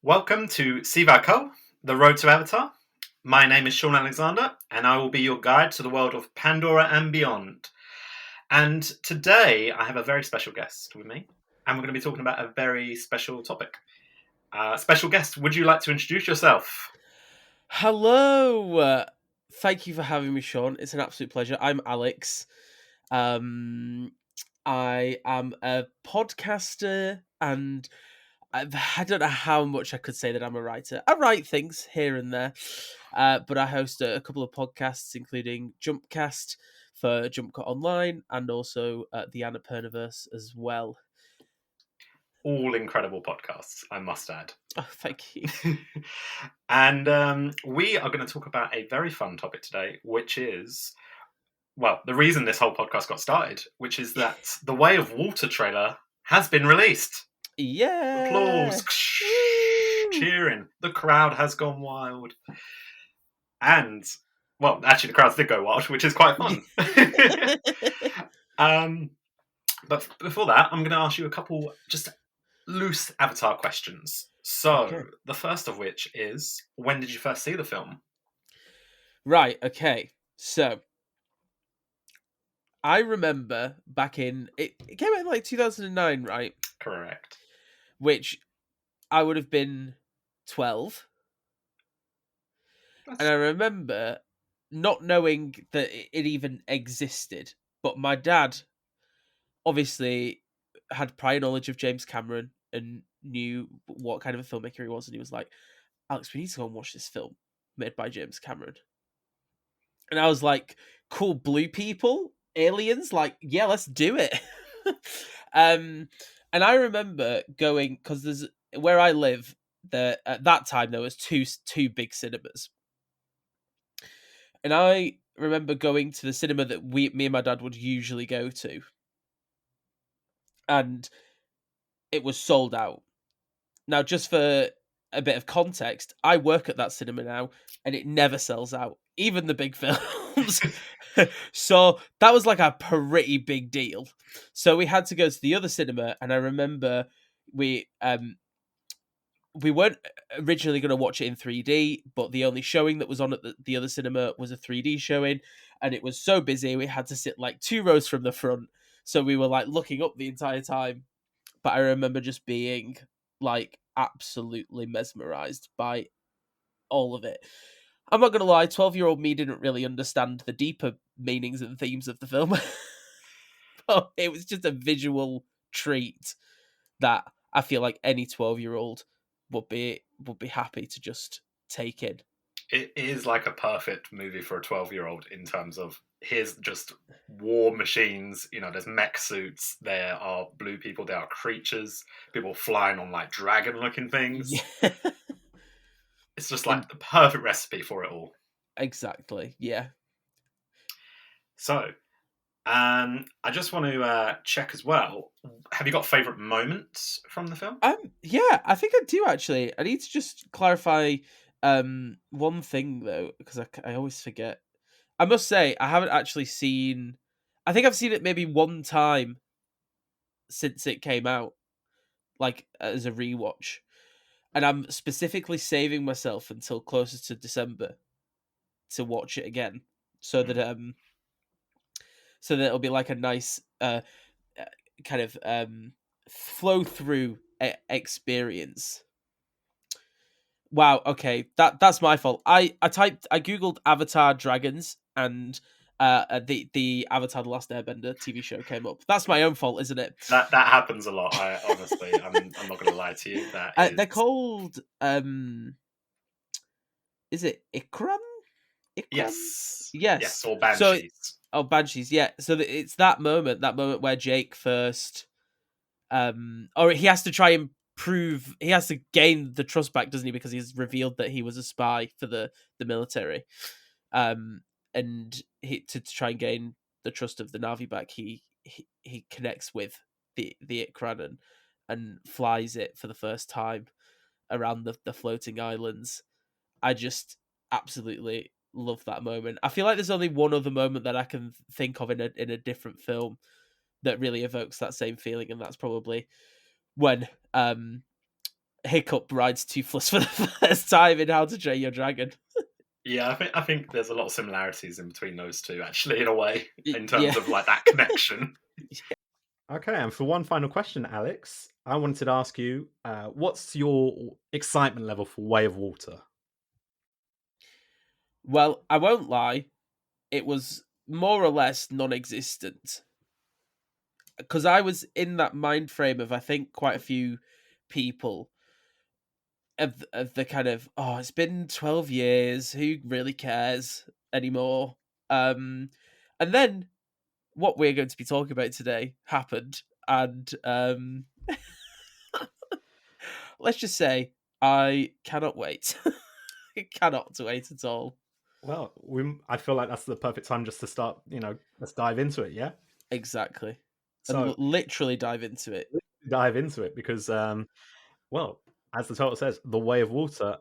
Welcome to Sivako, the road to Avatar. My name is Shaun Alexander, and I will be your guide to the world of Pandora and beyond. And today I have a very special guest with me, and we're going to be talking about a very special topic. Special guest, would you like to introduce yourself? Hello. Thank you for having me, Shaun. It's an absolute pleasure. I'm Alex. Um, I am a podcaster, and I don't know how much I could say that I'm a writer. I write things here and there, but I host a couple of podcasts, including Jumpcast for Jump Cut Online, and also the Annapurnaverse as well. All incredible podcasts, I must add. Oh, thank you. And we are going to talk about a very fun topic today, which is, well, the reason this whole podcast got started, which is that the Way of Water trailer has been released. Yeah. Applause, cheering. The crowd has gone wild. And, well, actually, the crowds did go wild, which is quite fun. But before that, I'm going to ask you a couple just loose Avatar questions. So, Okay. the first of which is, when did you first see the film? Right, okay. So, I remember back in it came out in like 2009, right? Correct. Which I would have been 12. And That's I remember not knowing that it even existed. But my dad obviously had prior knowledge of James Cameron and knew what kind of a filmmaker he was, and he was like, "Alex, we need to go and watch this film made by James Cameron." And I was like, "Cool, blue people, aliens, like, yeah, let's do it." And I remember going, because there's where I live, there at that time there was two big cinemas, and I remember going to the cinema that me and my dad would usually go to, and it was sold out. Now, just for a bit of context, I work at that cinema now, and it never sells out, even the big films. So that was like a pretty big deal. So we had to go to the other cinema, and I remember we we weren't originally going to watch it in 3D, but the only showing that was on at the other cinema was a 3D showing, and it was so busy we had to sit like 2 rows from the front. So we were like looking up the entire time. But I remember just being like absolutely mesmerized by all of it. I'm not gonna lie, 12-year-old me didn't really understand the deeper meanings and themes of the film. But it was just a visual treat that I feel like any 12-year-old would be happy to just take in. It is like a perfect movie for a 12-year-old in terms of here's just war machines, there's mech suits, there are blue people, there are creatures, people flying on like dragon looking things. Yeah. It's just In like the perfect recipe for it all. exactly. Yeah. So, I just want to check as well. Have you got favourite moments from the film? Yeah, I think I do actually. I need to just clarify one thing though, because I always forget. I must say I haven't actually seen. I think I've seen it maybe one time since it came out, like as a rewatch, and I'm specifically saving myself until closer to December to watch it again, so that Mm. it'll be like a nice uh, kind of flow through experience. Wow, okay. That's my fault. I googled Avatar dragons, and the Avatar The Last Airbender TV show came up. That's my own fault, isn't it? That happens a lot. I honestly, I'm not going to lie to you. That is They're called is it Ikran? Ikrans? yes, yes, Yes. or So banshees. oh, Banshees, yeah. So it's that moment where Jake first or he has to try and prove, he has to gain the trust back, doesn't he, because he's revealed that he was a spy for the military. um and to try and gain the trust of the Navi back, he connects with the Ikran, and flies it for the first time around the floating islands. I just absolutely love that moment. I feel like there's only one other moment that I can think of in a different film that really evokes that same feeling, and that's probably when Hiccup rides Toothless for the first time in How to Train Your Dragon. Yeah, I think there's a lot of similarities in between those two, actually, in a way, in terms Yeah. of like that connection. Okay, and for one final question, Alex, I wanted to ask you, what's your excitement level for Way of Water? Well, I won't lie, it was more or less non-existent because I was in that mind frame of I think quite a few people of the kind of, oh, it's been 12 years, who really cares anymore? And then what we're going to be talking about today happened, and let's just say I cannot wait. I cannot wait at all. Well, I feel like that's the perfect time just to start. Let's dive into it. Yeah. Exactly. And So literally dive into it. let's dive into it because, well, as the title says, The Way of Water.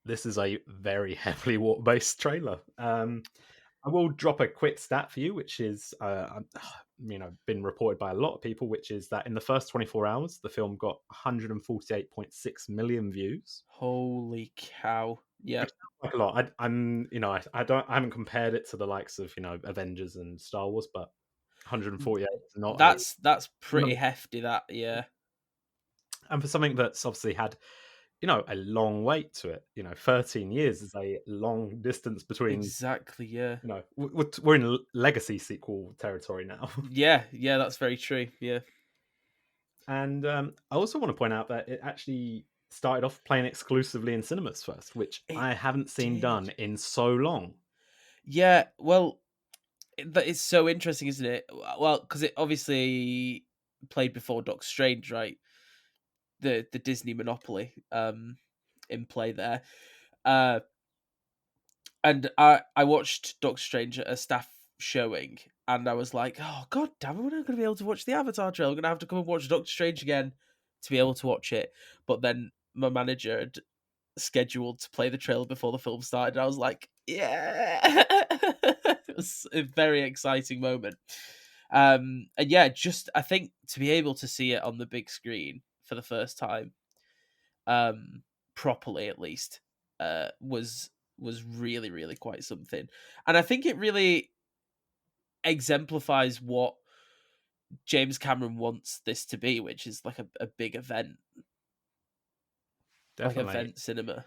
This is a very heavily water-based trailer. I will drop a quick stat for you, which is, been reported by a lot of people, which is that in the first 24 hours, the film got 148.6 million views. Holy cow. Which Yep. sounds like a lot. I haven't compared it to the likes of Avengers and Star Wars, but 148 is not a That's pretty no. hefty, that, yeah. And for something that's obviously had a long wait to it. 13 years is a long distance between. Exactly, yeah. We're in legacy sequel territory now. Yeah, that's very true. Yeah. And I also want to point out that it actually started off playing exclusively in cinemas first, which It I haven't seen done did. in so long. Yeah, well, that is so interesting, isn't it? Well, because it obviously played before Doctor Strange, right? The Disney monopoly in play there. Uh and I watched Doctor Strange at a staff showing, and I was like, oh god damn it, we're not gonna be able to watch the Avatar trailer. I'm gonna have to come and watch Doctor Strange again to be able to watch it. But then my manager had scheduled to play the trailer before the film started. And I was like, yeah, it was a very exciting moment. And yeah, just I think to be able to see it on the big screen for the first time, um, properly at least, was really really quite something. And I think it really exemplifies what James Cameron wants this to be, which is like a big event, like Definitely. event cinema.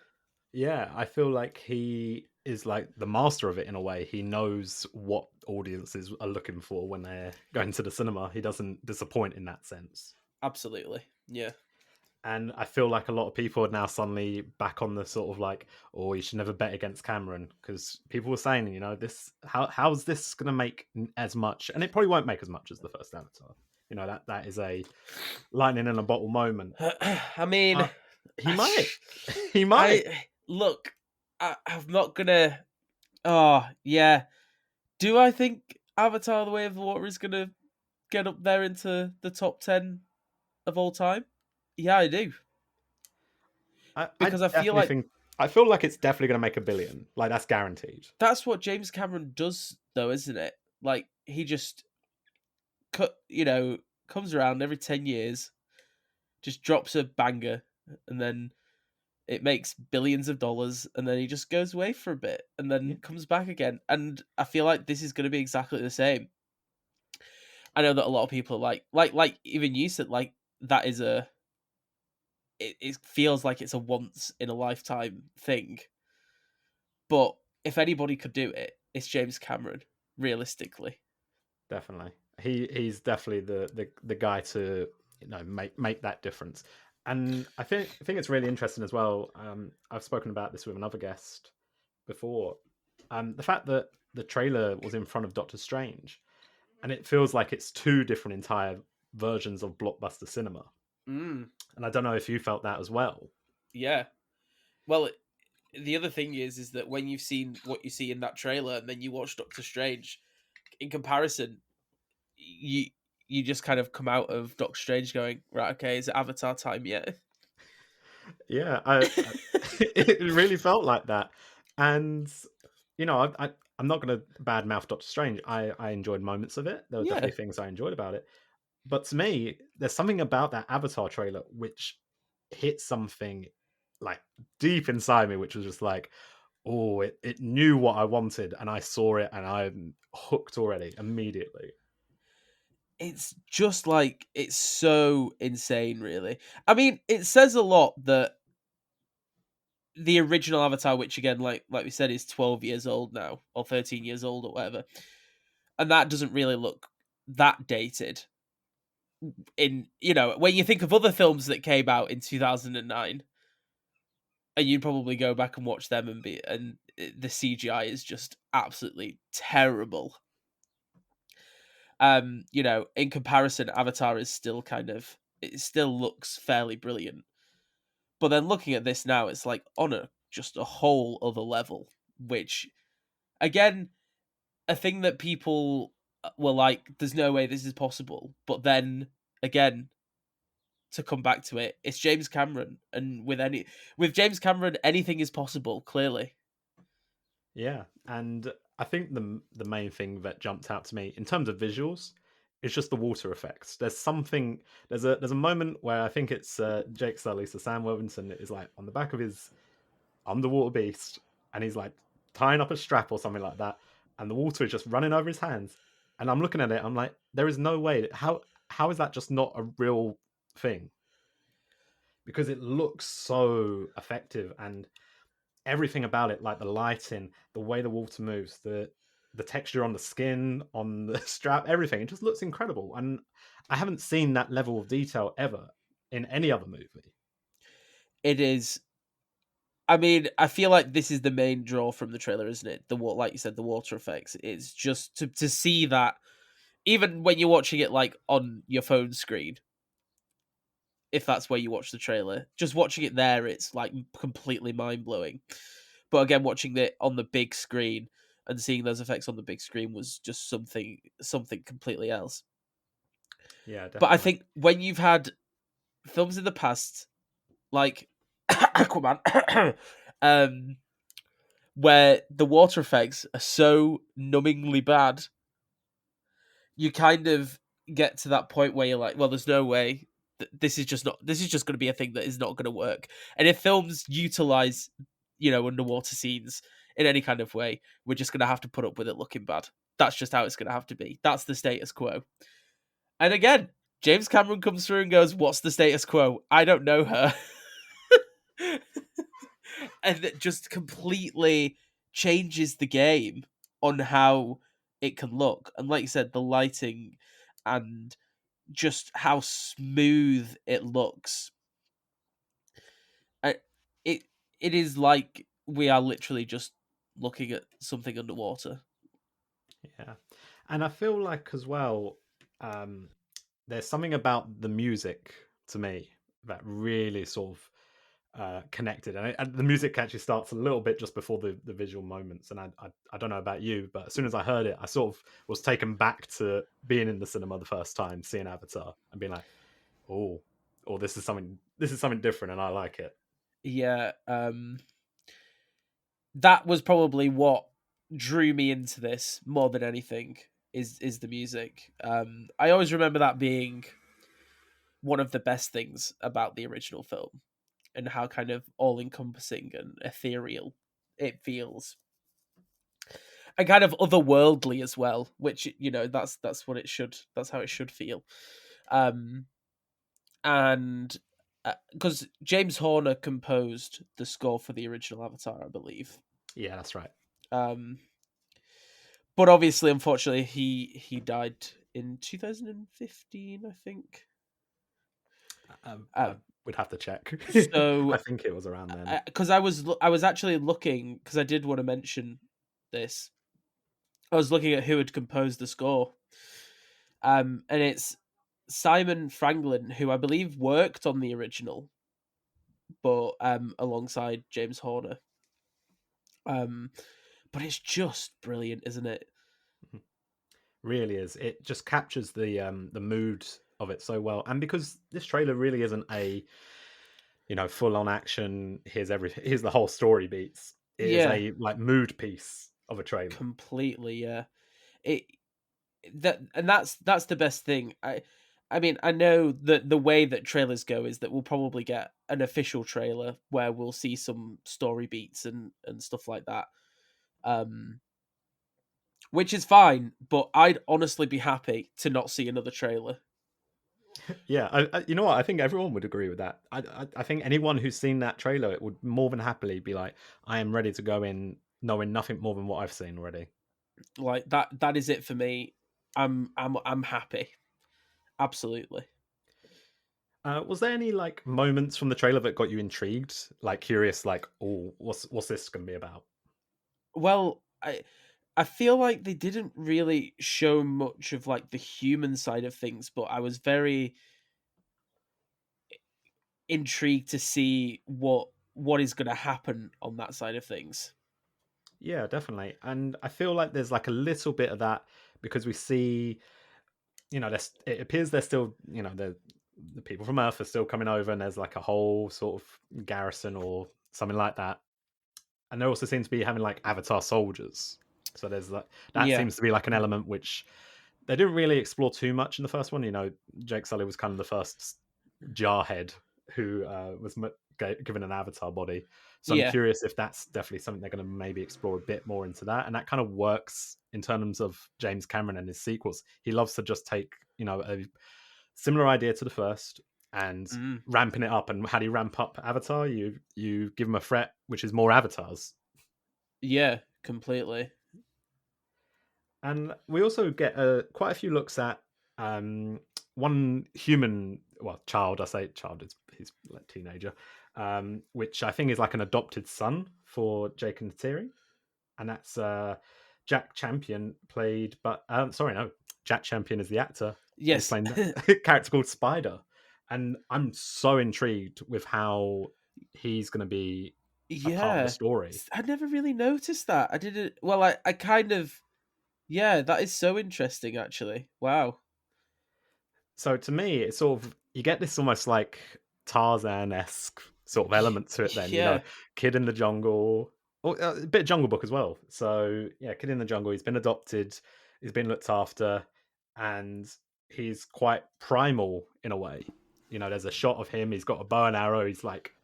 Yeah, I feel like he is like the master of it in a way. He knows what audiences are looking for when they're going to the cinema. He doesn't disappoint in that sense. Absolutely, yeah. And I feel like a lot of people are now suddenly back on the sort of like, oh, you should never bet against Cameron, because people were saying, this how's this going to make as much, and it probably won't make as much as the first Avatar. That is a lightning in a bottle moment. I mean, He might, he might. I look. I'm not gonna. Oh yeah. Do I think Avatar: The Way of the Water is gonna get up there into the top 10 of all time? Yeah, I do. I Because I feel definitely like think. I feel like it's definitely going to make a billion. Like that's guaranteed. that's what James Cameron does, though, isn't it? Like he just comes around every 10 years, just drops a banger, and then it makes billions of dollars, and then he just goes away for a bit and Yeah, then comes back again. And I feel like this is going to be exactly the same. I know that a lot of people are like even you said, like, that is it feels like it's a once in a lifetime thing. But if anybody could do it, it's James Cameron, realistically. definitely. He's definitely the guy to make that difference. And I think it's really interesting as well. I've spoken about this with another guest before. The fact that the trailer was in front of Doctor Strange, and it feels like it's two different entire versions of blockbuster cinema. Mm, And I don't know if you felt that as well. yeah. Well, the other thing is that when you've seen what you see in that trailer and then you watch Doctor Strange, in comparison, you you just kind of come out of Doctor Strange going, right, okay, is it Avatar time yet? Yeah, it really felt like that. And I'm not going to badmouth Doctor Strange. I enjoyed moments of it. There were Yeah. definitely things I enjoyed about it. But to me, there's something about that Avatar trailer which hit something like deep inside me, which was just like, oh, it knew what I wanted, and I saw it, and I'm hooked already immediately. It's just like it's so insane, really. I mean, it says a lot that the original Avatar, which again, like we said, is 12 years old now, or 13 years old, or whatever, and that doesn't really look that dated. In when you think of other films that came out in 2009, and you'd probably go back and watch them and the CGI is just absolutely terrible. In comparison, Avatar is still it still looks fairly brilliant. But then looking at this now, it's like on just a whole other level, which again, a thing that people were like, "There's no way this is possible." But then again, to come back to it, it's James Cameron, and with James Cameron, anything is possible. Clearly, Yeah, and I think the main thing that jumped out to me in terms of visuals is just the water effects. There's a moment where I think it's Jake Sully, so Sam Worthington is like on the back of his underwater beast, and he's like tying up a strap or something like that, and the water is just running over his hands. And I'm looking at it, I'm like, there is no way. How is that just not a real thing? Because it looks so effective, and everything about it, like the lighting, the way the water moves, the texture on the skin, on the strap, everything, it just looks incredible. And I haven't seen that level of detail ever in any other movie. it is. I mean, I feel like this is the main draw from the trailer, isn't it? Like you said, the water effects. It's just to see that, even when you're watching it like on your phone screen, if that's where you watch the trailer, just watching it there, it's like completely mind blowing. But again, watching it on the big screen and seeing those effects on the big screen was just something completely else. Yeah, But I definitely. think when you've had films in the past, like Aquaman, um, where the water effects are so numbingly bad, you kind of get to that point where you're like, well, there's no way this is just not. This is just going to be a thing that is not going to work. And if films utilize, underwater scenes in any kind of way, we're just going to have to put up with it looking bad. That's just how it's going to have to be. That's the status quo. And again, James Cameron comes through and goes, "What's the status quo? I don't know her." And it just completely changes the game on how it can look. And like you said, the lighting and just how smooth it looks. Uh, It it is like we are literally just looking at something underwater. Yeah. And I feel like as well, um, there's something about the music to me that really sort of connected, and the music actually starts a little bit just before the visual moments. And I don't know about you, but as soon as I heard it, I sort of was taken back to being in the cinema the first time, seeing Avatar, and being like, oh, oh, this is something different, and I like it. Yeah, that was probably what drew me into this more than anything is the music. I always remember that being one of the best things about the original film and how kind of all encompassing and ethereal it feels. And kind of otherworldly as well, which that's what it should that's how it should feel. Um and because James Horner composed the score for the original Avatar, I believe. Yeah, that's right. Um but obviously, unfortunately, he died in 2015, I think. I would have to check. I So, think it was around then. because I was actually looking because I did want to mention this. I was looking at who had composed the score, and it's Simon Franklin, who I believe worked on the original, but alongside James Horner. Um, but it's just brilliant, isn't it? Really is. It just captures the mood of it so well. And because this trailer really isn't a full on action, here's the whole story beats. It is Yeah, a like mood piece of a trailer. completely. Yeah, it that and that's the best thing. I mean, I know that the way that trailers go is that we'll probably get an official trailer where we'll see some story beats and stuff like that. Which is fine, but I'd honestly be happy to not see another trailer. Yeah, you know what? I think everyone would agree with that. I think anyone who's seen that trailer would more than happily be like, I am ready to go in knowing nothing more than what I've seen already. Like that is it for me. I'm happy. Absolutely. Was there any like moments from the trailer that got you intrigued, like curious, like, oh, what's this going to be about? Well, I feel like they didn't really show much of like the human side of things, but I was very intrigued to see what is going to happen on that side of things. Yeah, definitely. And I feel like there's like a little bit of that because we see, it appears they're still, the people from Earth are still coming over, and there's like a whole sort of garrison or something like that. And there also seems to be having like Avatar soldiers. So there's like that Yeah. seems to be like an element which they didn't really explore too much in the first one. Jake Sully was kind of the first jarhead who was given an Avatar body. So I'm Yeah. curious if that's definitely something they're going to maybe explore a bit more into that. And that kind of works in terms of James Cameron and his sequels. He loves to just take, a similar idea to the first and Mm. ramping it up. And how do you ramp up Avatar? You give him a threat, which is more avatars. Yeah, completely. And we also get quite a few looks at one human, well, child. I say child; he's like teenager, which I think is like an adopted son for Jake and Neytiri, and that's Jack Champion played. But sorry, no, Jack Champion is the actor. He's Yes. playing that character called Spider, and I'm so intrigued with how he's going to be a part of the Yeah. story. I never really noticed that. I didn't. Well, I kind of. Yeah, that is so interesting, actually. Wow. So to me, it's sort of you get this almost like Tarzan-esque sort of element to it. Then Yeah. kid in the jungle, or a bit of Jungle Book as well. So yeah, kid in the jungle. He's been adopted. He's been looked after, and he's quite primal in a way. There's a shot of him. He's got a bow and arrow. He's like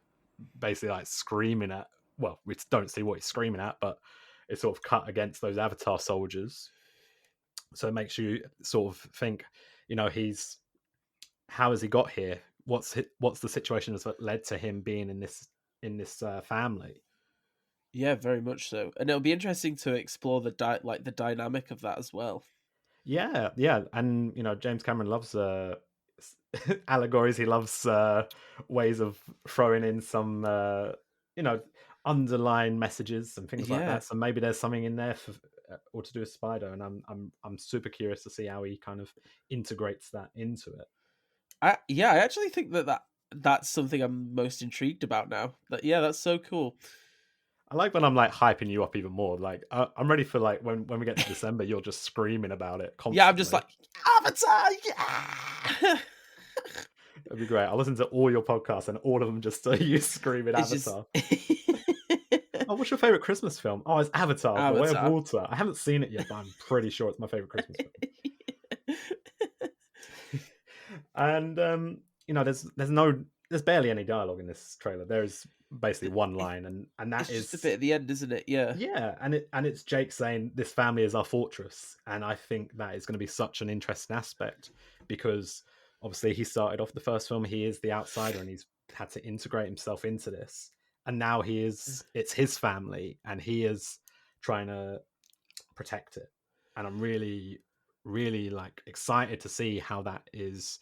basically like screaming at. Well, we don't see what he's screaming at, but it's sort of cut against those Avatar soldiers. So it makes you sort of think, he's how has he got here? What's the situation that's led to him being in this family? Yeah, very much so. And it'll be interesting to explore the dynamic of that as well. Yeah, yeah, and James Cameron loves allegories. He loves ways of throwing in some you know underlying messages and things like Yeah. that. So maybe there's something in there for or to do with Spider, and I'm super curious to see how he kind of integrates that into it. I actually think that's something I'm most intrigued about now. That's so cool. I like when I'm like hyping you up even more. Like I'm ready for like when we get to December, you're just screaming about it Yeah, I'm just constantly. like Avatar. Yeah. That'd be great. I'll listen to all your podcasts and all of them just you screaming It's just Avatar. Oh, what's your favorite Christmas film? Oh, it's Avatar: The Way of Avatar. Water. I haven't seen it yet, but I'm pretty sure it's my favorite Christmas film. And there's barely any dialogue in this trailer. There's basically one line, and that It's just a is bit at the end, isn't it? Yeah. yeah, and it's Jake saying this family is our fortress, and I think that is going to be such an interesting aspect because obviously he started off the first film, he is the outsider, and he's had to integrate himself into this, and now it's his family, and he is trying to protect it, and I'm really, really like excited to see how that is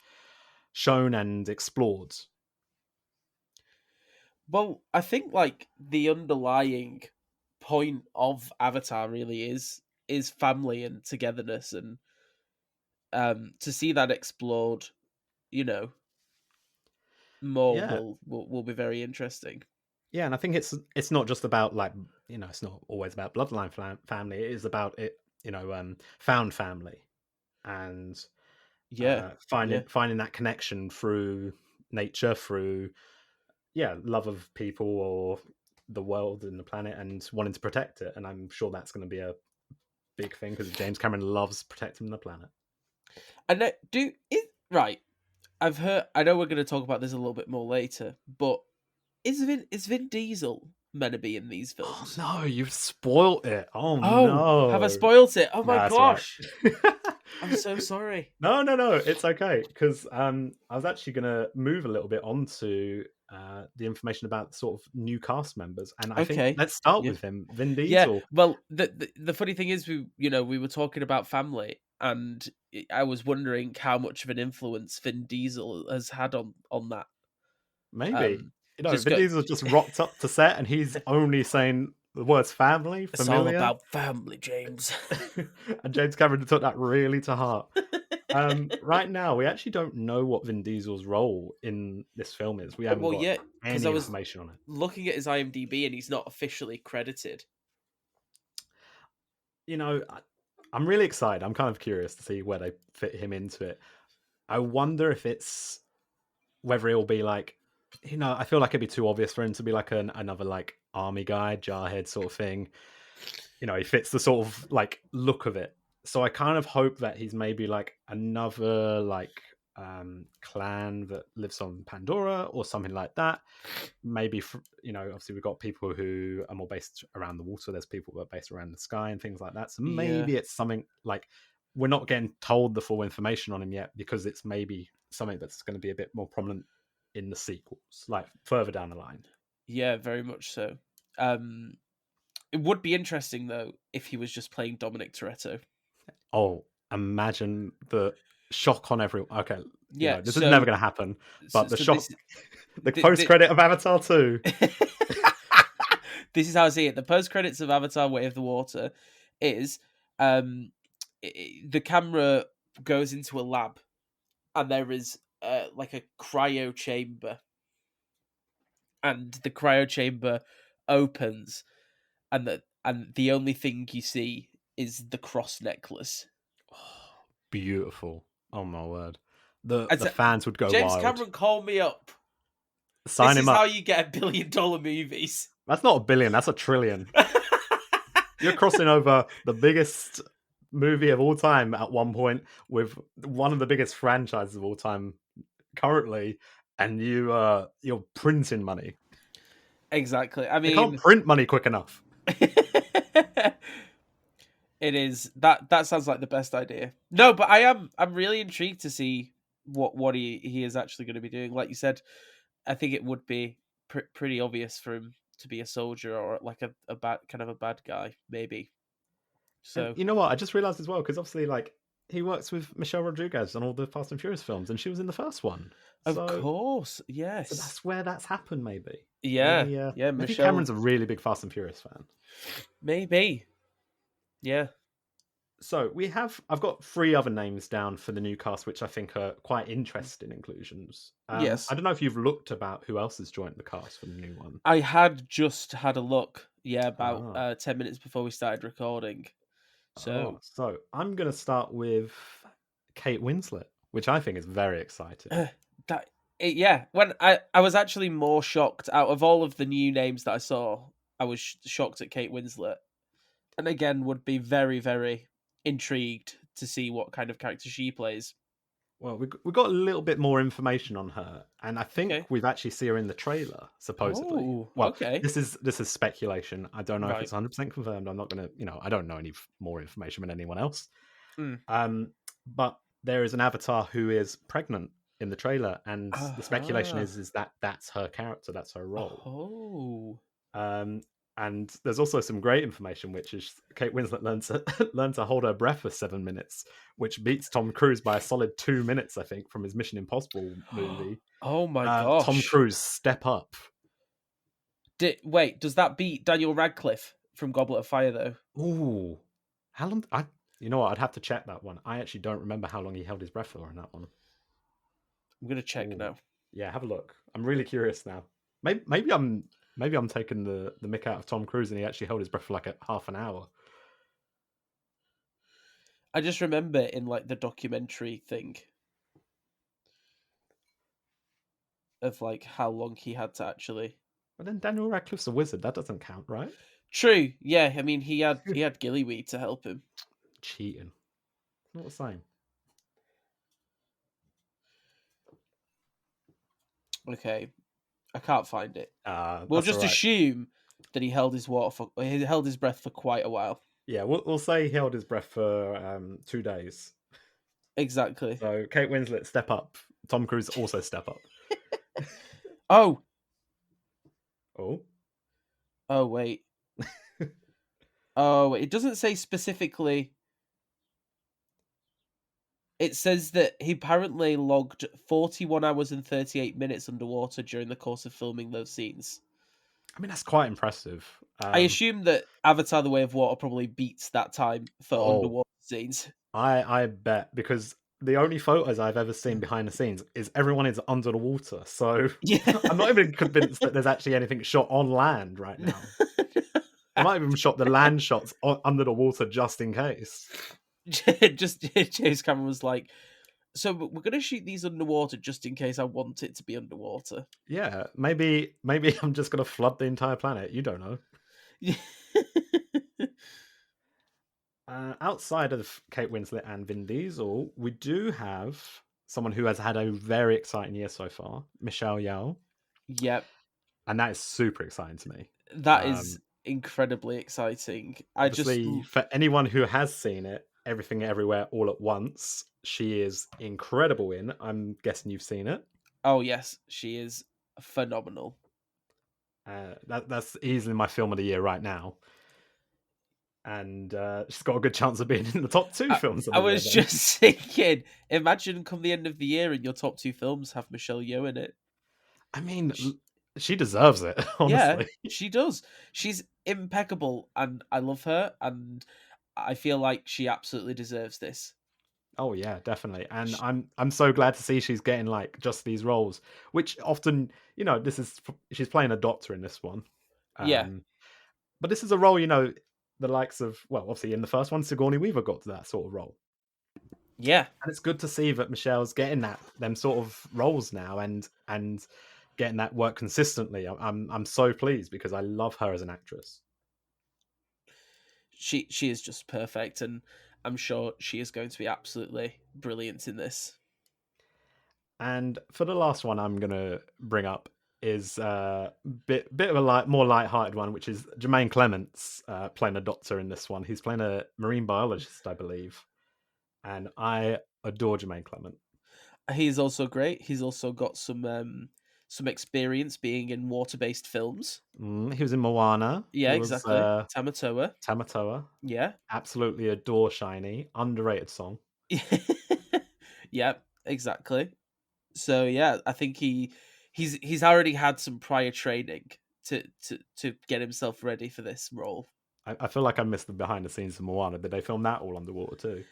shown and explored. Well, I think like the underlying point of Avatar really is family and togetherness, and to see that explored, you know, more Yeah, will be very interesting. yeah, and I think it's not just about like it's not always about bloodline family. It is about it, found family and Yeah. Yeah. finding that connection through nature, through love of people or the world and the planet, and wanting to protect it. And I'm sure that's going to be a big thing because James Cameron loves protecting the planet. And do it right. I've heard. I know we're going to talk about this a little bit more later, but is Vin Diesel meant to be in these Oh films? no, you've spoilt it. Oh Oh, have I no. spoiled it? Oh No, my that's all right. gosh! I'm so sorry. No, it's okay because I was actually going to move a little bit onto the information about sort of new cast members, and I think Okay. let's start Yeah. with him, Vin Yeah. Diesel. Well, the funny thing is, we were talking about family, and I was wondering how much of an influence Vin Diesel has had on that. Maybe Just Vin go. Diesel just rocked up to set, and he's only saying the words family, It's all familiar, about family, James. and James Cameron took that really to heart. Right now, we actually don't know what Vin Diesel's role in this film is. We haven't Well, got yeah, because any I was information on it. looking at his IMDb, and he's not officially credited. I'm really excited. I'm kind of curious to see where they fit him into it. I wonder if it's whether it'll be like, I feel like it'd be too obvious for him to be like another like army guy, jarhead sort of thing. He fits the sort of like look of it. So I kind of hope that he's maybe like another like clan that lives on Pandora or something like that. Maybe obviously we've got people who are more based around the water. There's people that are based around the sky and things like that. So Yeah. maybe it's something like we're not getting told the full information on him yet because it's maybe something that's going to be a bit more prominent in the sequels, like further down the line. Yeah, very much so. It would be interesting though if he was just playing Dominic Toretto. Oh, imagine the shock on everyone. Okay, Yeah, this is never going to happen. But the shock, the post credit of Avatar 2. This is how I see it. The post credits of Avatar: Way of the Water is the camera goes into a lab, and there is like a cryo chamber, and the cryo chamber opens, and the only thing you see is the cross necklace. Oh, beautiful. Oh my word. The As fans would go James wild. Cameron, call me up. Sign This him is up. how you get $1 billion movies. That's not $1 billion, that's $1 trillion. You're crossing over the biggest movie of all time at one point with one of the biggest franchises of all time currently, and you're printing money. Exactly. I They mean, can't print money quick enough. it is that sounds like the best idea. No, but I'm really intrigued to see what he is actually going to be doing. Like you said, I think it would be pretty obvious for him to be a soldier or like a bad kind of a bad guy, maybe. So And you know what? I just realized as well, because obviously, like, he works with Michelle Rodriguez on all the Fast and Furious films, and she was in the first one. of course, yes. So that's where that's happened, maybe. Yeah, Maybe, yeah. maybe Michelle, Cameron's a really big Fast and Furious fan. maybe. Yeah. So I've got 3 other names down for the new cast, which I think are quite interesting inclusions. Yes. I don't know if you've looked about who else has joined the cast for the new one. I had just had a look. Yeah, about Ah. 10 minutes before we started recording. So So I'm going to start with Kate Winslet, which I think is very exciting. When I was actually more shocked out of all of the new names that I saw, I was shocked at Kate Winslet, and again would be very, very intrigued to see what kind of character she plays. Well, we got a little bit more information on her, and I think Okay. we've actually seen her in the trailer, supposedly. Oh, Well, okay. this is speculation. I don't know if Right. it's 100% confirmed. I'm not going to, I don't know any more information than anyone else. Mm. But there is an avatar who is pregnant in the trailer, and the speculation is that that's her character, that's her role. Oh. And there's also some great information, which is Kate Winslet learned to hold her breath for 7 minutes, which beats Tom Cruise by a solid 2 minutes, I think, from his Mission Impossible movie. Oh my gosh. Tom Cruise, step up. Wait, does that beat Daniel Radcliffe from Goblet of Fire though? Ooh, how long? You know what? I'd have to check that one. I actually don't remember how long he held his breath for in that one. I'm gonna check now. Yeah, have a look. I'm really curious now. Maybe I'm taking the mick out of Tom Cruise, and he actually held his breath for like half an hour. I just remember in like the documentary thing of like how long he had to actually. But then Daniel Radcliffe's a wizard. That doesn't count, right? True. Yeah. I mean, he had Gillyweed to help him. Cheating. Not the same. Okay, I can't find it. We'll That's all just right. assume that he held his he held his breath for quite a while. Yeah, we'll say he held his breath for 2 days. Exactly. So Kate Winslet, step up. Tom Cruise also step up. Oh, Oh, oh wait. Oh, it doesn't say specifically. It says that he apparently logged 41 hours and 38 minutes underwater during the course of filming those scenes. I mean that's quite impressive. I assume that Avatar: The Way of Water probably beats that time for Oh, underwater scenes. I bet, because the only photos I've ever seen behind the scenes is everyone is under the water. So Yeah. I'm not even convinced that there's actually anything shot on land right now. They might have even shot the land shots under the water just in case. Just James Cameron was like, so we're going to shoot these underwater just in case I want it to be underwater. Yeah, maybe I'm just gonna flood the entire planet. You don't know. Outside of Kate Winslet and Vin Diesel, we do have someone who has had a very exciting year so far, Michelle Yeoh, Yep, and that is super exciting to me. that is incredibly exciting. Obviously, for anyone who has seen it, Everything Everywhere All at Once, she is incredible in. I'm guessing you've seen it. Oh yes, she is phenomenal. That's easily my film of the year right now. And she's got a good chance of being in the top two films of I the year. was Then. just thinking, imagine come the end of the year and your top two films have Michelle Yeoh in it. I mean, she deserves it, honestly. Yeah, she does. She's impeccable, and I love her, and I feel like she absolutely deserves this. Oh yeah, definitely. And I'm so glad to see she's getting like just these roles, which often, she's playing a doctor in this one. Yeah, But this is a role, the likes of, well, obviously in the first one, Sigourney Weaver got to that sort of role. yeah. And it's good to see that Michelle's getting them sort of roles now and getting that work consistently. I'm so pleased because I love her as an actress. She is just perfect, and I'm sure she is going to be absolutely brilliant in this. And for the last one I'm gonna bring up is a bit of a more light-hearted one, which is Jermaine Clements playing a doctor in this one. He's playing a marine biologist, I believe, and I adore Jermaine Clement. He's also great. He's also got some experience being in water-based films. He was in Moana. Yeah, He was exactly. Tamatoa. Tamatoa. Yeah. Absolutely adore Shiny. Underrated song. Yep, exactly. So yeah, I think he's already had some prior training to get himself ready for this role. I feel like I missed the behind the scenes of Moana. Did they film that all underwater too?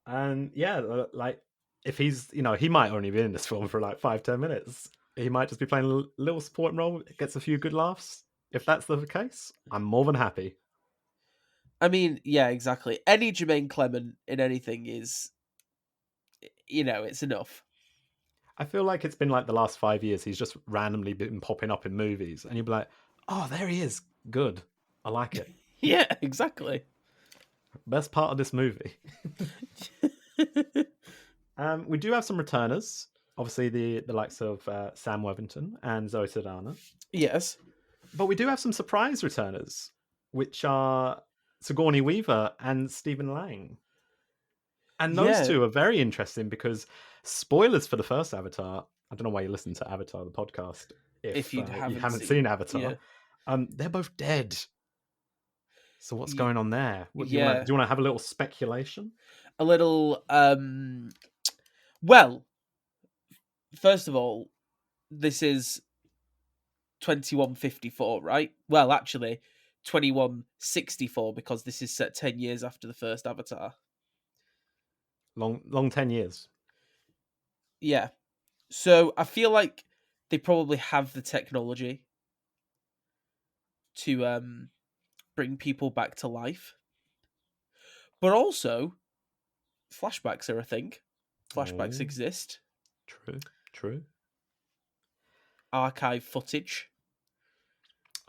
And yeah, like if he's, he might only be in this film for like 5-10 minutes. He might just be playing a little supporting role, gets a few good laughs. If that's the case, I'm more than happy. I mean, yeah, exactly. Any Jermaine Clement in anything is, it's enough. I feel like it's been like the last 5 years, he's just randomly been popping up in movies, and you'd be like, oh, there he is. Good. I like it. Yeah, exactly. Best part of this movie. We do have some returners. Obviously, the likes of Sam Worthington and Zoe Saldana. Yes. But we do have some surprise returners, which are Sigourney Weaver and Stephen Lang. And those Yeah. two are very interesting because spoilers for the first Avatar. I don't know why you listen to Avatar, the podcast, if you you haven't seen Avatar. Yeah. They're both dead. So what's going on there? Do you Yeah. want to have a little speculation? A little well, first of all, this is 2154, right? Well, actually 2164 because this is set 10 years after the first Avatar. Long 10 years. Yeah. So I feel like they probably have the technology to bring people back to life. But also flashbacks are a thing. Flashbacks exist. True. Archive footage.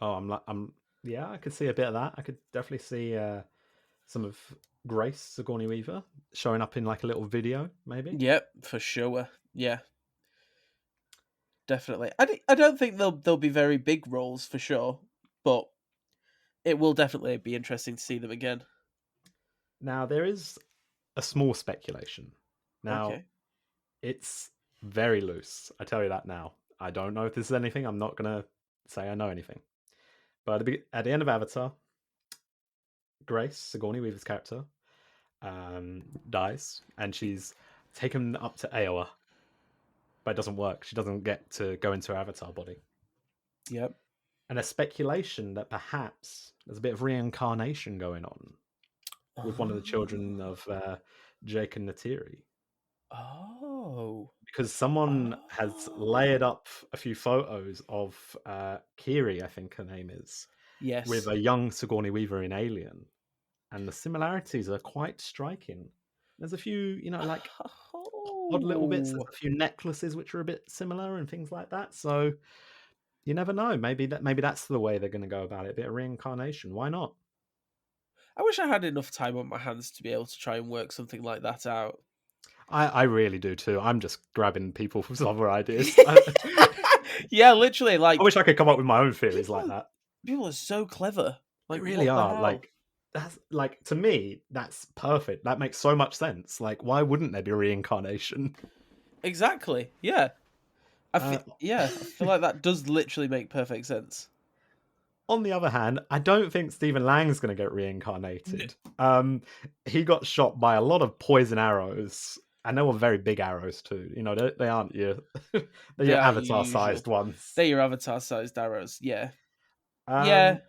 Oh, yeah, I could see a bit of that. I could definitely see some of Grace Sigourney Weaver showing up in like a little video, maybe. Yep, for sure. Yeah, definitely. I don't think they'll be very big roles for sure, but it will definitely be interesting to see them again. Now there is a small speculation. Now Okay. it's very loose. I tell you that now. I don't know if this is anything. I'm not gonna say I know anything. But at the end of Avatar, Grace Sigourney Weaver's character dies, and she's taken up to Aowa, but it doesn't work. She doesn't get to go into her Avatar body. Yep. And there's speculation that perhaps there's a bit of reincarnation going on with one of the children of Jake and Natiri. Oh. Because someone has layered up a few photos of Kiri, I think her name is, with Yes. a young Sigourney Weaver in Alien. And the similarities are quite striking. There's a few, like odd little bits. There's Oh. a few necklaces which are a bit similar and things like that. So you never know. Maybe that's the way they're going to go about it. A bit of reincarnation. Why not? I wish I had enough time on my hands to be able to try and work something like that out. I really do too. I'm just grabbing people for other ideas. Yeah, literally, like I wish I could come up with my own theories like people, that. people are so clever. They Like, really what the are. hell? Like that's like to me, that's perfect. That makes so much sense. Like, why wouldn't there be reincarnation? Exactly. Yeah. Uh, I feel like that does literally make perfect sense. on the other hand, I don't think Stephen Lang's going to get reincarnated. He got shot by a lot of poison arrows, and they were very big arrows too. They aren't your they're They your are avatar-sized ones. They're your avatar-sized arrows. Yeah. Yeah. Um,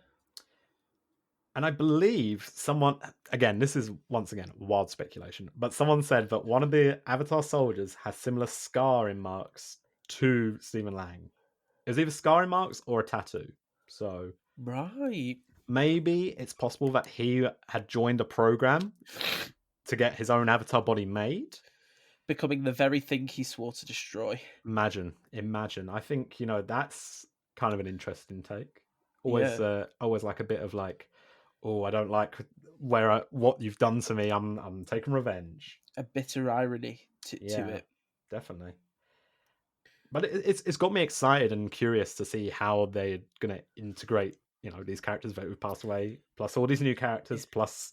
and I believe someone, again, this is once again wild speculation, but someone said that one of the Avatar soldiers has similar scarring marks to Stephen Lang. It was either scarring marks or a tattoo. So Right. maybe it's possible that he had joined a program to get his own avatar body made. Becoming the very thing he swore to destroy. Imagine. I think that's kind of an interesting take. Always, Yeah. always like a bit of like, oh, I don't like what you've done to me. I'm taking revenge. A bitter irony to Yeah, it. definitely. But it's got me excited and curious to see how they're gonna integrate these characters that have passed away, plus all these new characters, plus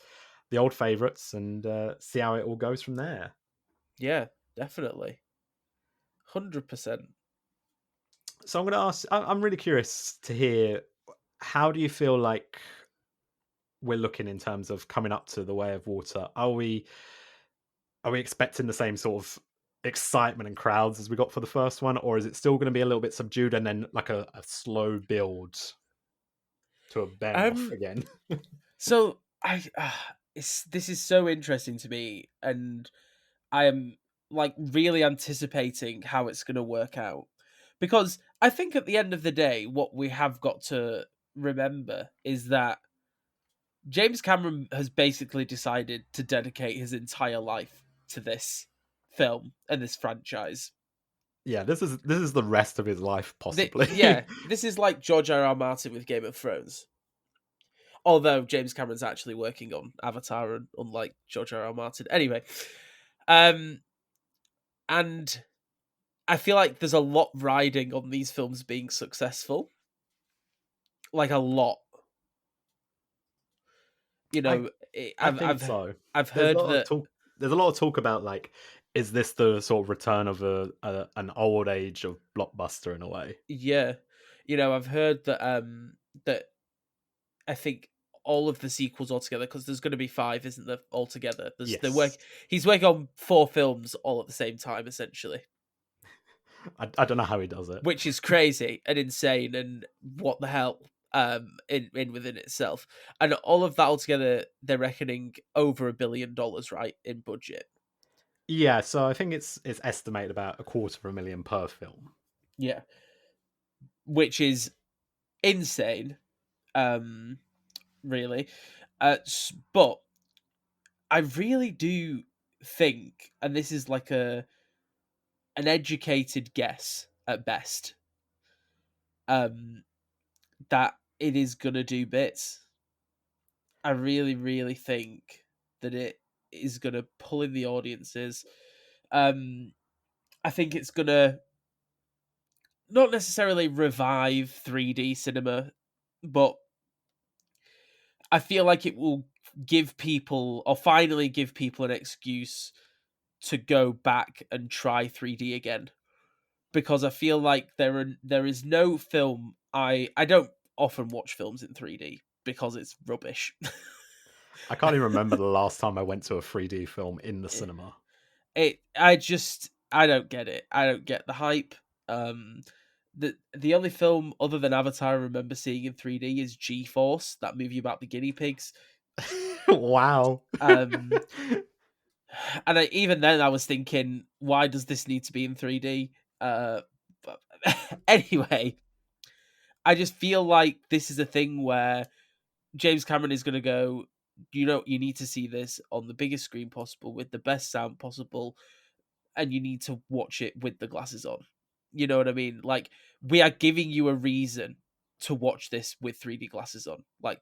the old favorites, and see how it all goes from there. Yeah, definitely. 100%. So I'm going to ask. I'm really curious to hear, how do you feel like we're looking in terms of coming up to The Way of Water? Are we expecting the same sort of excitement and crowds as we got for the first one, or is it still going to be a little bit subdued and then like a slow build to a bear off again? So this is so interesting to me, and I am like really anticipating how it's going to work out, because I think at the end of the day, what we have got to remember is that James Cameron has basically decided to dedicate his entire life to this film and this franchise. Yeah, this is the rest of his life, possibly. This is like George R. R. Martin with Game of Thrones. Although James Cameron's actually working on Avatar, unlike George R. R. Martin. Anyway, and I feel like there's a lot riding on these films being successful. Like a lot. I think so. I've There's a heard lot of that. talk. There's a lot of talk about like, is this the sort of return of an old age of blockbuster in a way? Yeah, I've heard that that I think all of the sequels altogether, because there's going to be 5, isn't there? Altogether, Yes. He's working on 4 films all at the same time, essentially, I don't know how he does it. which is crazy and insane, and what the hell, in within itself, and all of that altogether, they're reckoning over $1 billion, right, in budget. Yeah, so I think it's estimated about $250,000 per film. Yeah, which is insane, really, but I really do think, and this is like an educated guess at best, that it is gonna do bits. I really, really think that it is going to pull in the audiences. I think it's going to not necessarily revive 3D cinema, but I feel like it will give people, or finally give people, an excuse to go back and try 3D again. Because I feel like there is no film I don't often watch films in 3D because it's rubbish. I can't even remember the last time I went to a 3D film in the cinema. I don't get it. I don't get the hype. The only film other than Avatar I remember seeing in 3D is G-Force, that movie about the guinea pigs. Wow. And even then I was thinking, why does this need to be in 3D? But anyway, I just feel like this is a thing where James Cameron is going to go, you need to see this on the biggest screen possible with the best sound possible, and you need to watch it with the glasses on. You know what I mean? Like, we are giving you a reason to watch this with 3D glasses on. Like,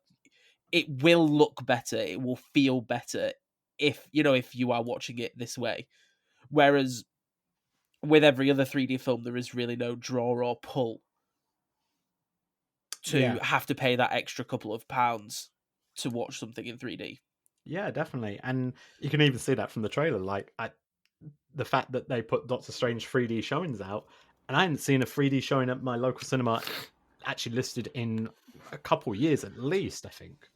it will look better, it will feel better if you are watching it this way. Whereas with every other 3D film, there is really no draw or pull to have to pay that extra couple of pounds to watch something in 3D. Yeah, definitely. And you can even see that from the trailer. Like, the fact that they put Doctor Strange 3D showings out, and I hadn't seen a 3D showing at my local cinema actually listed in a couple years at least, I think.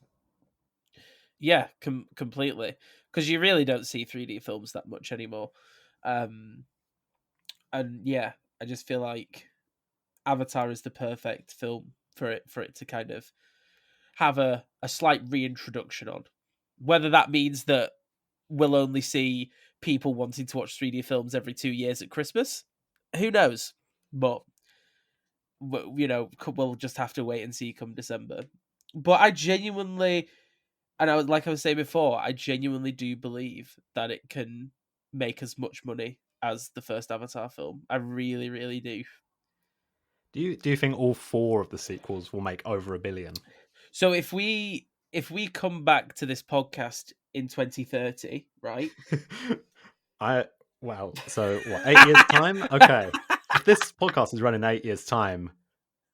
Yeah, completely. Because you really don't see 3D films that much anymore. And yeah, I just feel like Avatar is the perfect film for it to kind of have a slight reintroduction on. Whether that means that we'll only see people wanting to watch 3D films every 2 years at Christmas, who knows? But we'll just have to wait and see come December. But I genuinely, and like I was saying before, I genuinely do believe that it can make as much money as the first Avatar film. I really, really do. Do you think all 4 of the sequels will make over $1 billion? So if we come back to this podcast in 2030, right? So what, 8 years time? Okay. If this podcast is running 8 years time,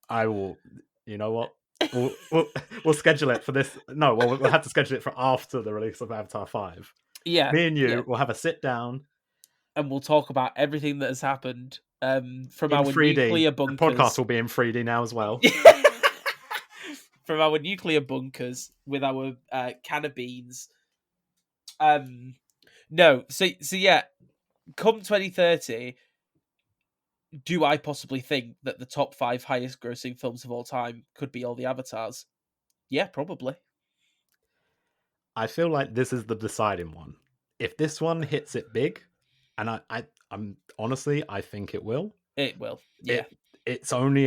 I will, you know what? We'll schedule it for this. No, well, we'll have to schedule it for after the release of Avatar 5. Yeah. Me and you yeah. will have a sit down. And we'll talk about everything that has happened from in our 3D. nuclear bunkers. The podcast will be in 3D now as well. From our nuclear bunkers with our can of beans. No, so yeah, come 2030, do I possibly think that the top 5 highest grossing films of all time could be all the Avatars? Yeah, probably. I feel like this is the deciding one. If this one hits it big, and I'm honestly, I think it will. It will. Yeah. It's only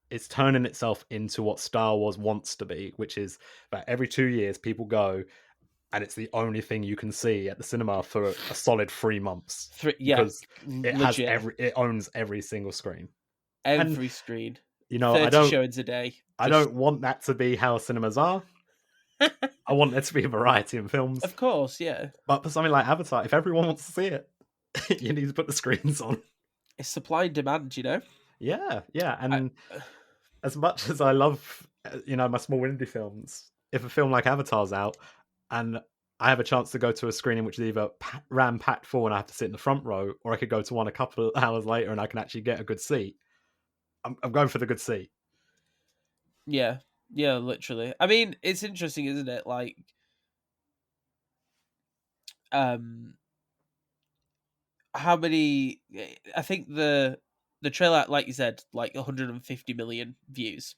it's turning itself into what Star Wars wants to be, which is that every 2 years people go, and it's the only thing you can see at the cinema for a solid 3 months. Because it owns every single screen. Every screen. 30 I don't showings a day. I don't want that to be how cinemas are. I want there to be a variety in films. Of course, yeah. But for something like Avatar, if everyone wants to see it, you need to put the screens on. It's supply and demand, Yeah. And as much as I love, my small indie films, if a film like Avatar's out and I have a chance to go to a screening which is either ram-packed full and I have to sit in the front row, or I could go to one a couple of hours later and I can actually get a good seat, I'm going for the good seat. Yeah, literally. I mean, it's interesting, isn't it? Like, how many? I think the trailer, like you said, like 150 million views.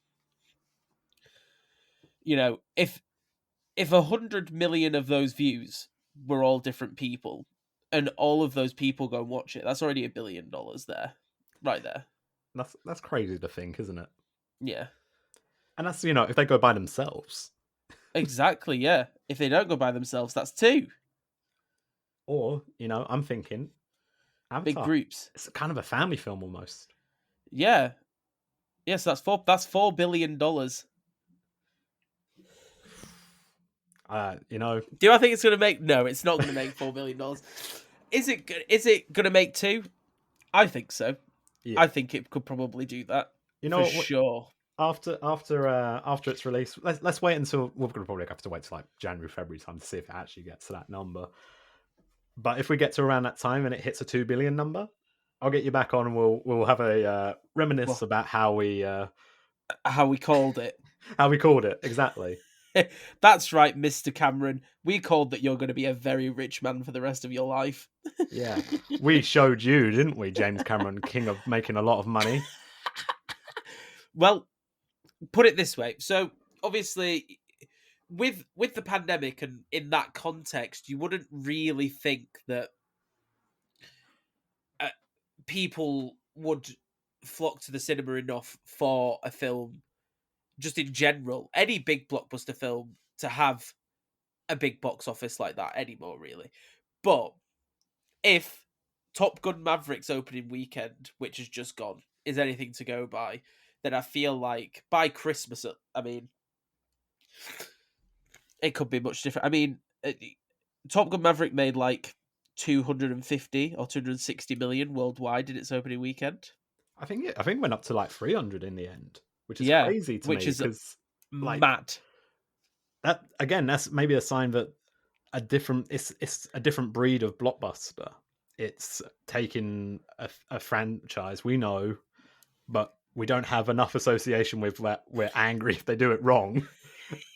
If 100 million of those views were all different people, and all of those people go and watch it, that's already $1 billion there, right there. That's crazy to think, isn't it? Yeah. And that's, if they go by themselves. Exactly, yeah. If they don't go by themselves, that's 2. Or, I'm thinking Avatar, big groups. It's kind of a family film almost. Yeah. Yes, that's $4 billion. You know, Do I think it's going to make? No, it's not going to make $4 million. Is it? Is it going to make 2? I think so. yeah. I think it could probably do that You for know what? sure. After its release, let's wait until we're gonna probably have to wait till like January, February time to see if it actually gets to that number. But if we get to around that time and it hits a 2 billion number, I'll get you back on and we'll have a reminisce Well, about how we called it. called it exactly. That's right, Mr. Cameron. We called that you're going to be a very rich man for the rest of your life. Yeah, we showed you, didn't we, James Cameron, king of making a lot of money. Well, put it this way. So, obviously, with the pandemic and in that context, you wouldn't really think that people would flock to the cinema enough for a film, just in general, any big blockbuster film, to have a big box office like that anymore, really. But if Top Gun Maverick's opening weekend, which has just gone, is anything to go by, then I feel like by Christmas, I mean, it could be much different. I mean, Top Gun Maverick made like 250 or 260 million worldwide in its opening weekend. I think it went up to like 300 in the end, which is Yeah, crazy to which me is because like mad. that again, that's maybe a sign that it's a different breed of blockbuster. It's taking a franchise we know, but we don't have enough association with that. We're angry if they do it wrong,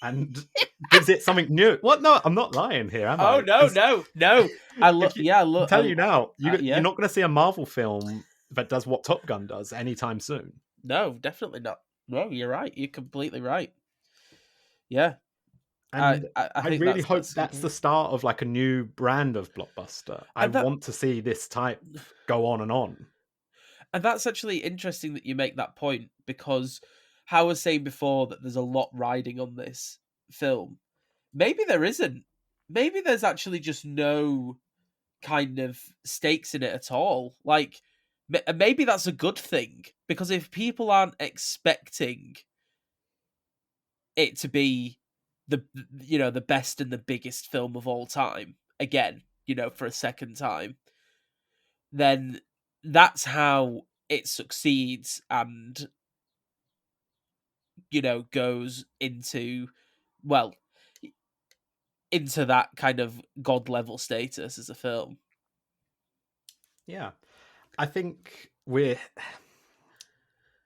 and gives it something new. What? No, I'm not lying here, am I? Oh no, 'Cause no! I look. if you- Yeah, I I'm look. telling you now, yeah. you're not going to see a Marvel film that does what Top Gun does anytime soon. No, definitely not. No, you're right. You're completely right. Yeah, And I I think really hope that's that's the start of like a new brand of blockbuster. I and that want to see this type go on and on. and that's actually interesting that you make that point, because how I was saying before that there's a lot riding on this film. Maybe there isn't. Maybe there's actually just no kind of stakes in it at all. Like, maybe that's a good thing, because if people aren't expecting it to be the best and the biggest film of all time again, for a second time, then that's how it succeeds and goes into, well, into that kind of god level status as a film. Yeah. I think we're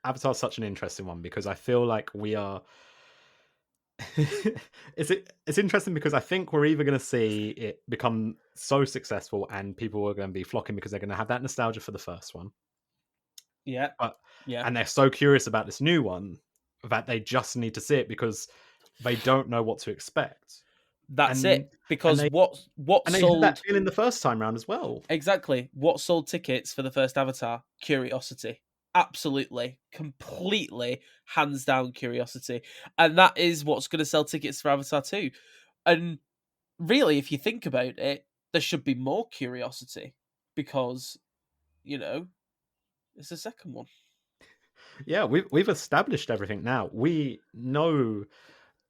Avatar's such an interesting one because I feel like we are it's interesting because I think we're either going to see it become so successful and people are going to be flocking because they're going to have that nostalgia for the first one. Yeah. But Yeah. and they're so curious about this new one that they just need to see it because they don't know what to expect. That's And it. Because they what and they had that sold feeling the first time round as well. exactly what sold tickets for the first Avatar? Curiosity. Absolutely, completely, hands down curiosity. And that is what's going to sell tickets for Avatar 2. And really, if you think about it, there should be more curiosity because, it's the second one. Yeah, we've established everything now. We know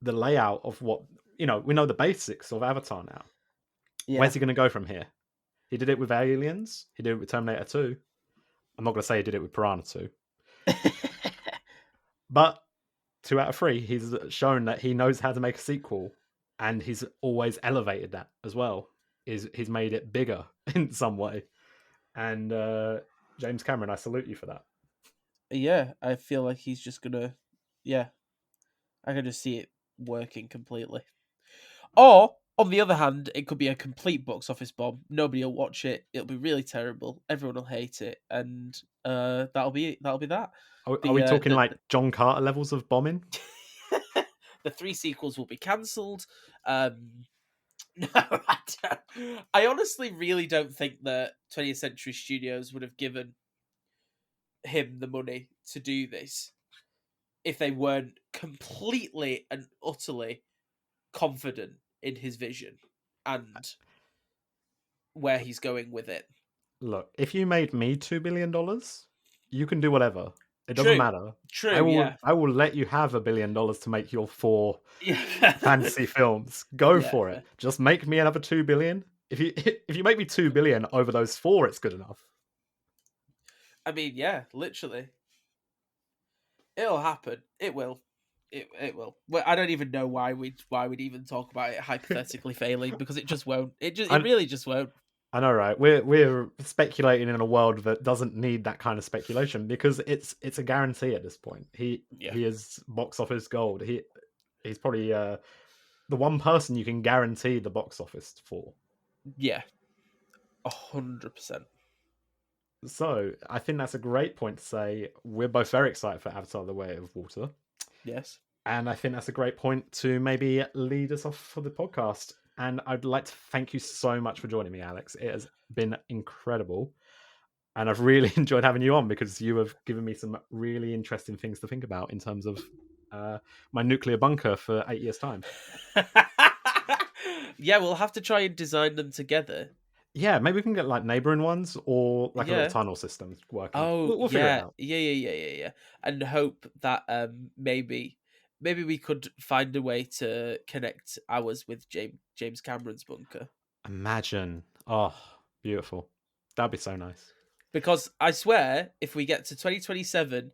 the layout of what we know the basics of Avatar now. Yeah. Where's he going to go from here? He did it with Aliens. He did it with Terminator 2. I'm not going to say he did it with Piranha 2. But 2 out of 3, he's shown that he knows how to make a sequel. And he's always elevated that as well. He's made it bigger in some way. And James Cameron, I salute you for that. Yeah, I feel like he's just gonna, yeah, I can just see it working completely. Or, on the other hand, it could be a complete box office bomb. Nobody will watch it. It'll be really terrible. Everyone will hate it, and that'll be it. That'll be that. Are we talking like John Carter levels of bombing? The 3 sequels will be cancelled. No, I don't. I honestly really don't think that 20th Century Studios would have given him the money to do this if they weren't completely and utterly confident in his vision and where he's going with it. Look, if you made me $2 billion, you can do whatever. It doesn't matter. True, yeah. I will let you have $1 billion to make your 4 Yeah. fantasy films. Go Yeah, for fair. it. Just make me another 2 billion. If you make me 2 billion over those 4, it's good enough. I mean, yeah, literally. It'll happen. It will. It will. Well, I don't even know why we'd even talk about it hypothetically failing, because it just won't. It really just won't. I know, right? We're speculating in a world that doesn't need that kind of speculation because it's a guarantee at this point. He is box office gold. He's probably the one person you can guarantee the box office for. Yeah, 100%. So I think that's a great point to say we're both very excited for Avatar: The Way of Water. Yes. And I think that's a great point to maybe lead us off for the podcast. And I'd like to thank you so much for joining me, Alex. It has been incredible. And I've really enjoyed having you on because you have given me some really interesting things to think about in terms of my nuclear bunker for 8 years' time. Yeah, we'll have to try and design them together. Yeah, maybe we can get like neighboring ones or like a Yeah. little tunnel system working. Oh, We'll figure it out. Yeah. And hope that maybe we could find a way to connect ours with James Cameron's bunker. Imagine. Oh, beautiful. That'd be so nice. Because I swear, if we get to 2027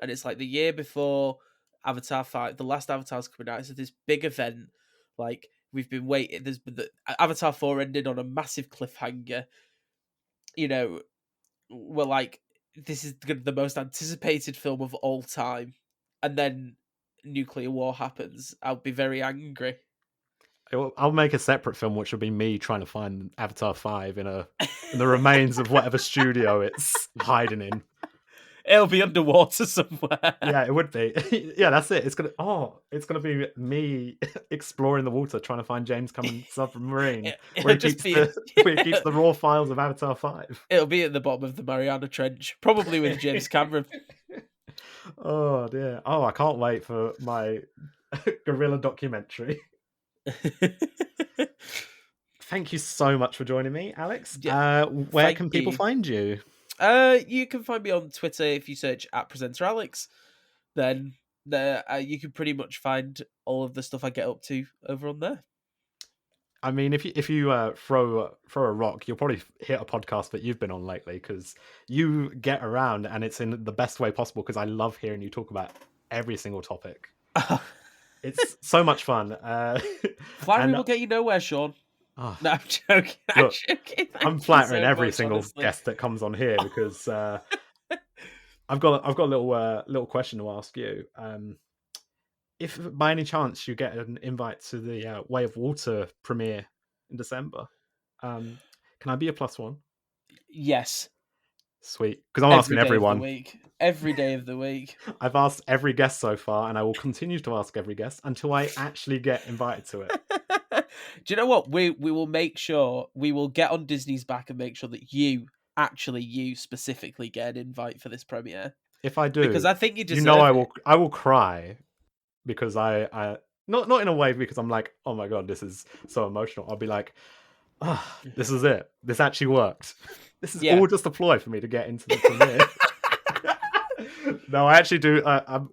and it's like the year before Avatar 5, the last Avatar's coming out, it's this big event. Like, we've been waiting. There's been Avatar 4 ended on a massive cliffhanger. You know, we're like, this is the most anticipated film of all time. And then nuclear war happens. I'll be very angry. I'll make a separate film, which will be me trying to find Avatar 5 in the remains of whatever studio it's hiding in. It'll be underwater somewhere. Yeah, it would be. Yeah, that's it. It's gonna be me exploring the water, trying to find James Cameron's submarine, where he keeps the raw files of Avatar 5. It'll be at the bottom of the Mariana Trench, probably with James Cameron. Oh dear. Oh, I can't wait for my guerrilla documentary. Thank you so much for joining me, Alex. Where can people find you? You can find me on Twitter if you search @PresenterAlex. Then there you can pretty much find all of the stuff I get up to over on there. I mean, if you throw a rock, you'll probably hit a podcast that you've been on lately because you get around and it's in the best way possible. Because I love hearing you talk about every single topic. It's so much fun. Flattery will get you nowhere, Shaun. Oh, no, I'm joking. Look, I'm flattering so every much, single honestly. guest that comes on here because I've got a little question to ask you. If by any chance you get an invite to the Way of Water premiere in December, can I be a +1? Yes. Sweet, because I'm asking everyone. Every day of the week. I've asked every guest so far, and I will continue to ask every guest until I actually get invited to it. Do you know what? We will make sure, we will get on Disney's back and make sure that you specifically get an invite for this premiere. If I do, because I think you deserve I will cry because I not in a way because I'm like, oh my god, this is so emotional. I'll be like, this is it. This actually worked. This is all just a ploy for me to get into the premiere. No, I actually do. I'm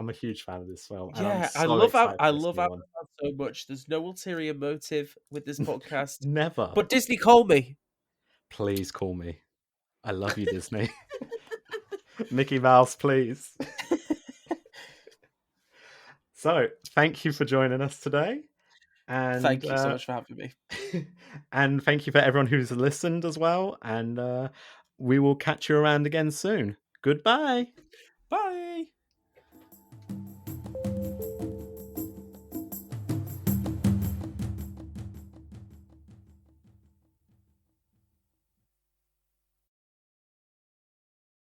a huge fan of this film. Yeah, I love Avatar so much. There's no ulterior motive with this podcast. Never. But Disney, call me. Please call me. I love you, Disney. Mickey Mouse, please. So, thank you for joining us today. And thank you so much for having me. And thank you for everyone who's listened as well. And we will catch you around again soon. Goodbye. Bye.